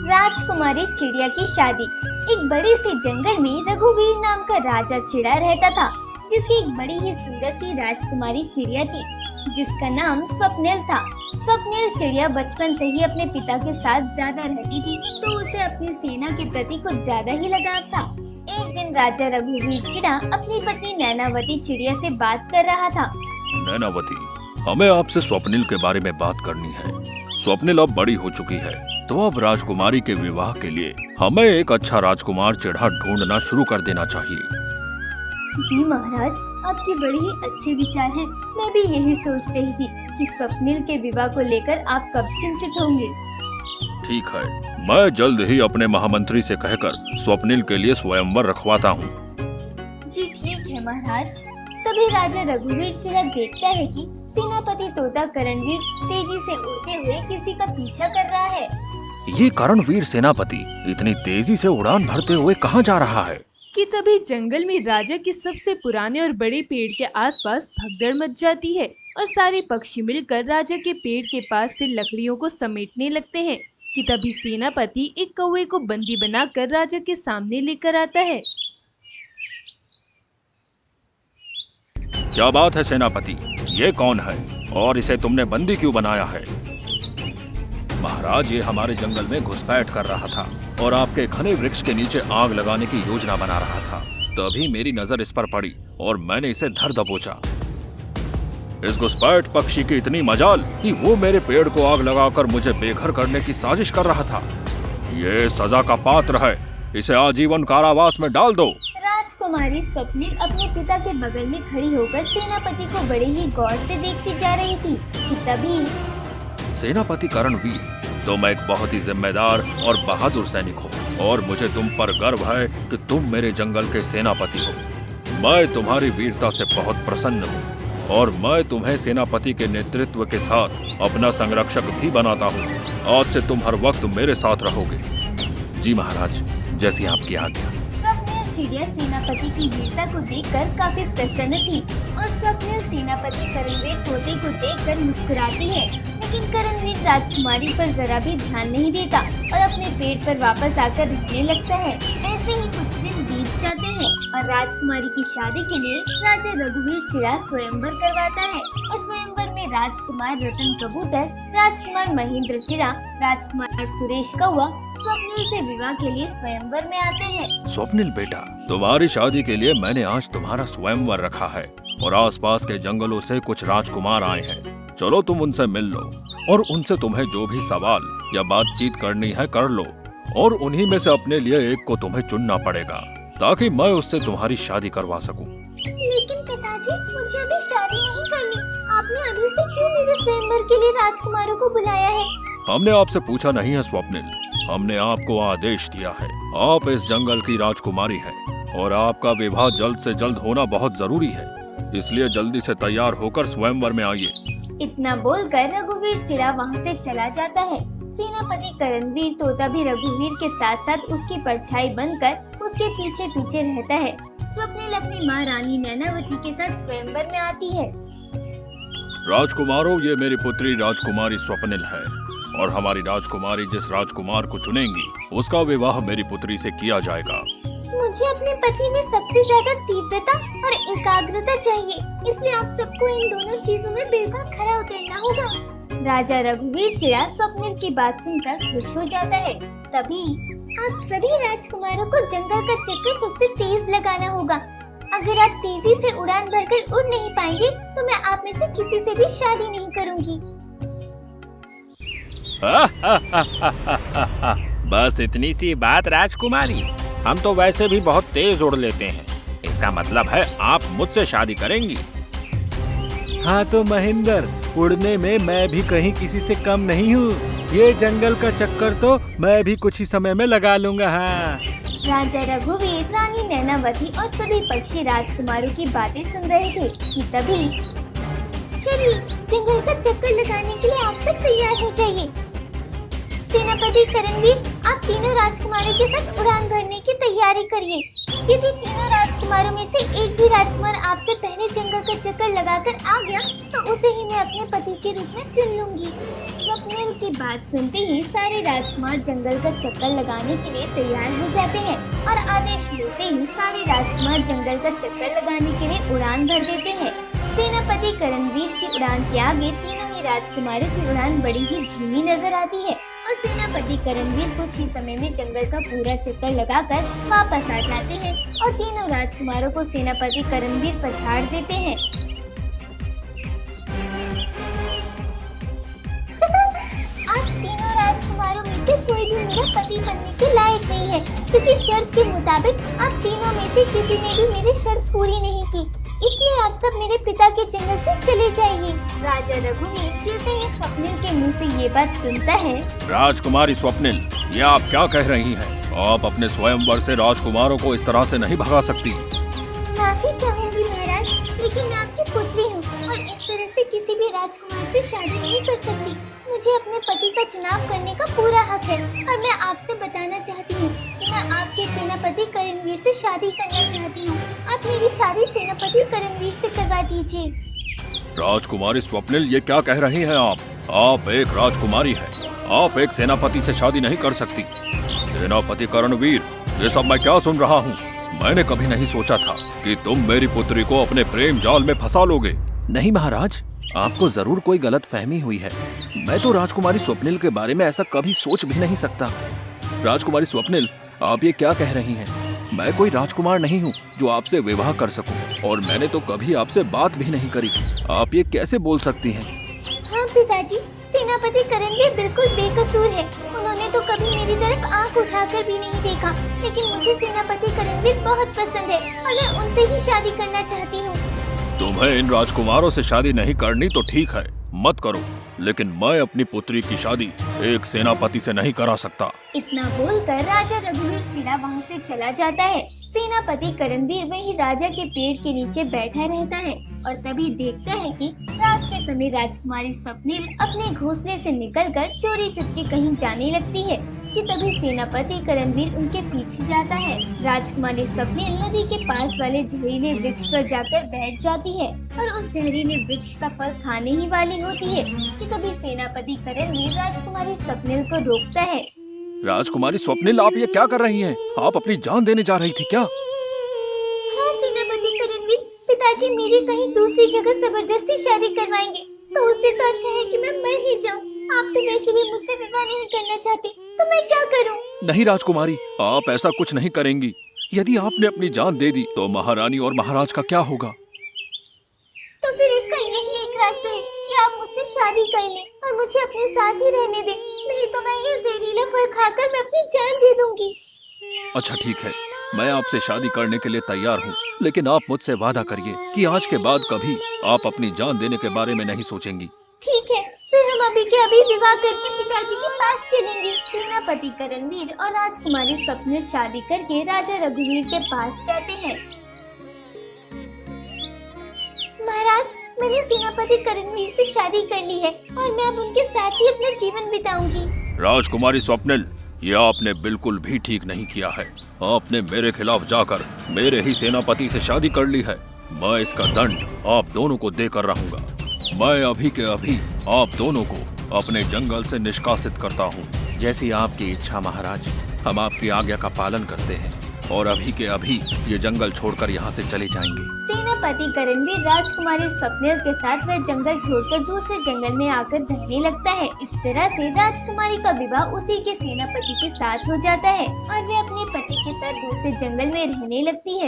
राजकुमारी चिड़िया की शादी। एक बड़े से जंगल में रघुवीर नाम का राजा चिड़ा रहता था, जिसकी एक बड़ी ही सुंदर सी राजकुमारी चिड़िया थी, जिसका नाम स्वप्निल था। स्वप्निल चिड़िया बचपन से ही अपने पिता के साथ ज्यादा रहती थी, तो उसे अपनी सेना के प्रति कुछ ज्यादा ही लगाव था। एक दिन राजा रघुवीर चिड़ा अपनी पत्नी नैनावती चिड़िया से बात कर रहा था। नैनावती, हमें आपसे स्वप्निल के बारे में बात करनी है। स्वप्निल अब बड़ी हो चुकी है, तो अब राजकुमारी के विवाह के लिए हमें एक अच्छा राजकुमार चिड़ा ढूंढना शुरू कर देना चाहिए। जी महाराज, आपके बड़े ही अच्छे विचार हैं। मैं भी यही सोच रही थी कि स्वप्निल के विवाह को लेकर आप कब चिंतित होंगे। ठीक है, मैं जल्द ही अपने महामंत्री से कहकर स्वप्निल के लिए स्वयंवर रखवाता हूँ। जी ठीक है महाराज। तभी राजा रघुवीर चिड़ा देखता है कि सेनापति तोता करणवीर तेजी से उड़ते हुए किसी का पीछा कर रहा है। ये करणवीर सेनापति इतनी तेजी से उड़ान भरते हुए कहाँ जा रहा है? कि तभी जंगल में राजा के सबसे पुराने और बड़े पेड़ के आसपास भगदड़ मच जाती है और सारे पक्षी मिलकर राजा के पेड़ के पास से लकड़ियों को समेटने लगते हैं। कि तभी सेनापति एक कौवे को बंदी बनाकर राजा के सामने लेकर आता है। क्या बात है सेनापति, ये कौन है और इसे तुमने बंदी क्यों बनाया है? महाराज, ये हमारे जंगल में घुसपैठ कर रहा था और आपके घने वृक्ष के नीचे आग लगाने की योजना बना रहा था। तभी मेरी नजर इस पर पड़ी और मैंने इसे धर दबोचा। इस घुसपैठ पक्षी की इतनी मजाल कि वो मेरे पेड़ को आग लगाकर मुझे बेघर करने की साजिश कर रहा था। ये सजा का पात्र है, इसे आजीवन कारावास में डाल दो। राजकुमारी स्वप्निल अपने पिता के बगल में खड़ी होकर सेनापति को बड़े ही गौर से देखती जा रही थी कि तभी सेनापति करणवीर, तुम एक बहुत ही जिम्मेदार और बहादुर सैनिक हो और मुझे तुम पर गर्व है कि तुम मेरे जंगल के सेनापति हो। मैं तुम्हारी वीरता से बहुत प्रसन्न हूँ और मैं तुम्हें सेनापति के नेतृत्व के साथ अपना संरक्षक भी बनाता हूँ। आज से तुम हर वक्त मेरे साथ रहोगे। जी महाराज, जैसी आपकी आज्ञा। चिड़िया सेनापति की वीरता को देखकर काफी प्रसन्न थी और स्वप्निल सेनापति करणवीर तोते को देखकर मुस्कुराती है, लेकिन करणवीर राजकुमारी पर जरा भी ध्यान नहीं देता और अपने पेड़ पर वापस आकर रहने लगता है। ऐसे ही कुछ दिन बीत जाते हैं और राजकुमारी की शादी के लिए राजा रघुवीर चिड़ा स्वयंवर करवाता है और स्वयंवर में राजकुमार रतन कबूतर, राजकुमार महेंद्र चिड़ा, राजकुमार सुरेश कौवा स्वप्निल से विवाह के लिए स्वयंवर में आते हैं। स्वप्निल बेटा, तुम्हारी शादी के लिए मैंने आज तुम्हारा स्वयंवर रखा है और आसपास के जंगलों से कुछ राजकुमार आए हैं। चलो तुम उनसे मिल लो और उनसे तुम्हें जो भी सवाल या बातचीत करनी है कर लो और उन्हीं में से अपने लिए एक को तुम्हें चुनना पड़ेगा ताकि मैं उससे तुम्हारी शादी करवा सकूं। लेकिन पिताजी, मुझे अभी शादी नहीं करनी। आपने अभी से क्यों मेरे स्वयंवर के लिए राजकुमारों को बुलाया है? हमने आपसे पूछा नहीं है स्वप्निल, हमने आपको आदेश दिया है। आप इस जंगल की राजकुमारी हैं और आपका विवाह जल्द से जल्द होना बहुत जरूरी है, इसलिए जल्दी से तैयार होकर स्वयंवर में आइए। इतना बोलकर रघुवीर चिड़ा वहाँ से चला जाता है। सेनापति करणवीर तोता भी रघुवीर के साथ साथ उसकी परछाई बनकर उसके पीछे पीछे रहता है। स्वप्निल अपनी माँ रानी नैनावती के साथ स्वयंवर में आती है। राजकुमारों, ये मेरी पुत्री राजकुमारी स्वप्निल है और हमारी राजकुमारी जिस राजकुमार को चुनेंगी उसका विवाह मेरी पुत्री से किया जाएगा। मुझे अपने पति में सबसे ज्यादा तीव्रता और एकाग्रता चाहिए, इसलिए आप सबको इन दोनों चीजों में बिल्कुल खरा उतरना होगा। राजा रघुवीर चिड़ा स्वप्निल की बात सुनकर खुश हो जाता है। तभी आप सभी राजकुमारों को जंगल का चक्कर सबसे तेज लगाना होगा। अगर आप तेजी से उड़ान भरकर उड़ नहीं पाएंगे तो मैं आप में से किसी से भी शादी नहीं करूंगी। बस इतनी सी बात राजकुमारी, हम तो वैसे भी बहुत तेज उड़ लेते हैं, इसका मतलब है आप मुझसे शादी करेंगी। हाँ तो महेंद्र, उड़ने में मैं भी कहीं किसी से कम नहीं हूँ। ये जंगल का चक्कर तो मैं भी कुछ ही समय में लगा लूंगा। हाँ। राजा रघुवीर, रानी नैनावती और सभी पक्षी राजकुमारों की बातें सुन रहे थे कि तभी चलिए जंगल का चक्कर लगाने के लिए आप सब तैयार हो जाइए। सेनापति करणवीर, आप तीनों राजकुमारों के साथ उड़ान भरने की तैयारी करिए। यदि तीनों राजकुमार राजकुमारों में से एक भी राजकुमार आपसे पहले जंगल का चक्कर लगाकर आ गया तो उसे ही मैं अपने पति के रूप में चुन लूंगी। स्वप्निल की बात सुनते ही सारे राजकुमार जंगल का चक्कर लगाने के लिए तैयार हो जाते हैं और आदेश मिलते ही सारे राजकुमार जंगल का चक्कर लगाने के लिए उड़ान भर देते हैं। सेनापति करणवीर की उड़ान के आगे तीनों ही राजकुमारों की उड़ान बड़ी ही धीमी नजर आती है और सेनापति करणवीर कुछ ही समय में जंगल का पूरा चक्कर लगाकर वापस आ जाते हैं और तीनों राजकुमारों को सेनापति करणवीर पछाड़ देते हैं। आप तीनों राजकुमारों में से कोई भी मेरा पति बनने के लायक नहीं है क्योंकि शर्त के मुताबिक आप तीनों में से किसी ने भी मेरी शर्त पूरी नहीं की, इसलिए आप सब मेरे पिता के जंगल से चले जाइए। राजा रघुवीर जैसे ही स्वप्निल के मुंह से ये बात सुनता है। राजकुमारी स्वप्निल, ये आप क्या कह रही हैं? आप अपने स्वयंवर से राजकुमारों को इस तरह से नहीं भगा सकती। माफी चाहूंगी महाराज, लेकिन मैं आपकी पुत्री हूँ और इस तरह से किसी भी राजकुमार से शादी नहीं कर सकती। मुझे अपने पति का चुनाव करने का पूरा हक है और मैं आपसे बताना चाहती हूँ कि मैं आपके सेनापति करणवीर से शादी करना चाहती हूँ। आप मेरी शादी सेनापति करणवीर से करवा दीजिए। राजकुमारी स्वप्निल, ये क्या कह रही हैं आप? आप एक राजकुमारी हैं, आप एक सेनापति से शादी नहीं कर सकती। सेनापति करणवीर, ये सब मैं क्या सुन रहा हूँ? मैंने कभी नहीं सोचा था कि तुम मेरी पुत्री को अपने प्रेम जाल में फंसा लोगे। नहीं महाराज, आपको जरूर कोई गलत फहमी हुई है। मैं तो राजकुमारी स्वप्निल के बारे में ऐसा कभी सोच भी नहीं सकता। राजकुमारी स्वप्निल, आप ये क्या कह रही हैं? मैं कोई राजकुमार नहीं हूँ जो आपसे विवाह कर सकूं, और मैंने तो कभी आपसे बात भी नहीं करी। आप ये कैसे बोल सकती हैं? हाँ पिताजी, सेनापति करणवीर बिल्कुल बेकसूर है। उन्होंने तो कभी मेरी तरफ आंख उठाकर भी नहीं देखा, लेकिन मुझे सेनापति करणवीर बहुत पसंद है और मैं उनसे ही शादी करना चाहती हूँ। तुम्हें इन राजकुमारों से शादी नहीं करनी तो ठीक है, मत करो, लेकिन मैं अपनी पुत्री की शादी एक सेनापति से नहीं करा सकता। इतना बोलकर राजा रघुवीर चिड़ा वहाँ से चला जाता है। सेनापति करणवीर वही राजा के पेड़ के नीचे बैठा रहता है और तभी देखता है कि रात के समय राजकुमारी स्वप्निल अपने घोंसले से निकलकर चोरी चुपके कहीं जाने लगती है कि तभी सेनापति करणवीर उनके पीछे जाता है। राजकुमारी स्वप्निल नदी के पास वाले जहरीले वृक्ष पर जाकर बैठ जाती है और उस जहरीले वृक्ष का फल खाने ही वाली होती है कि तभी सेनापति करणवीर राजकुमारी स्वप्निल को रोकता है। राजकुमारी स्वप्निल, आप ये क्या कर रही हैं? आप अपनी जान देने जा रही थी क्या? हाँ सेनापति करणवीर, पिताजी मेरी कहीं दूसरी जगह जबरदस्ती शादी करवाएंगे तो उससे तो अच्छा है कि मैं मर ही जाऊं। आप तो वैसे भी मुझसे विवाह नहीं करना चाहती, तो मैं क्या करूं? नहीं राजकुमारी, आप ऐसा कुछ नहीं करेंगी। यदि आपने अपनी जान दे दी तो महारानी और महाराज का क्या होगा? तो फिर इसका यही एक रास्ता है कि आप मुझसे शादी कर लें और मुझे अपने साथ ही रहने दें, नहीं तो मैं ये जहरीला फल खाकर मैं अपनी जान दे दूंगी। अच्छा ठीक है, मैं आपसे शादी करने के लिए तैयार हूँ, लेकिन आप मुझसे वादा करिए कि आज के बाद कभी आप अपनी जान देने के बारे में नहीं सोचेंगी। ठीक है, फिर हम अभी के अभी विवाह करके पिताजी के पास चलेंगे। सेनापति करणवीर और राजकुमारी स्वप्निल शादी करके राजा रघुवीर के पास जाते हैं। महाराज, मैंने सेनापति करणवीर से शादी कर ली है और मैं अब उनके साथ ही अपना जीवन बिताऊंगी। राजकुमारी स्वप्निल, ये आपने बिल्कुल भी ठीक नहीं किया है। आपने मेरे खिलाफ जाकर मेरे ही सेनापति से शादी कर ली है। मैं इसका दंड आप दोनों को देकर रहूंगा। मैं अभी के अभी आप दोनों को अपने जंगल से निष्कासित करता हूँ। जैसी आपकी इच्छा महाराज, हम आपकी आज्ञा का पालन करते हैं और अभी के अभी ये जंगल छोड़कर यहाँ से चले जाएंगे। सेनापति करणवीर राजकुमारी स्वप्निल के साथ वह जंगल छोड़कर दूसरे जंगल में आकर रहने लगता है। इस तरह से राजकुमारी का विवाह उसी के सेनापति के साथ हो जाता है और वे अपने पति के साथ दूसरे जंगल में रहने लगती है।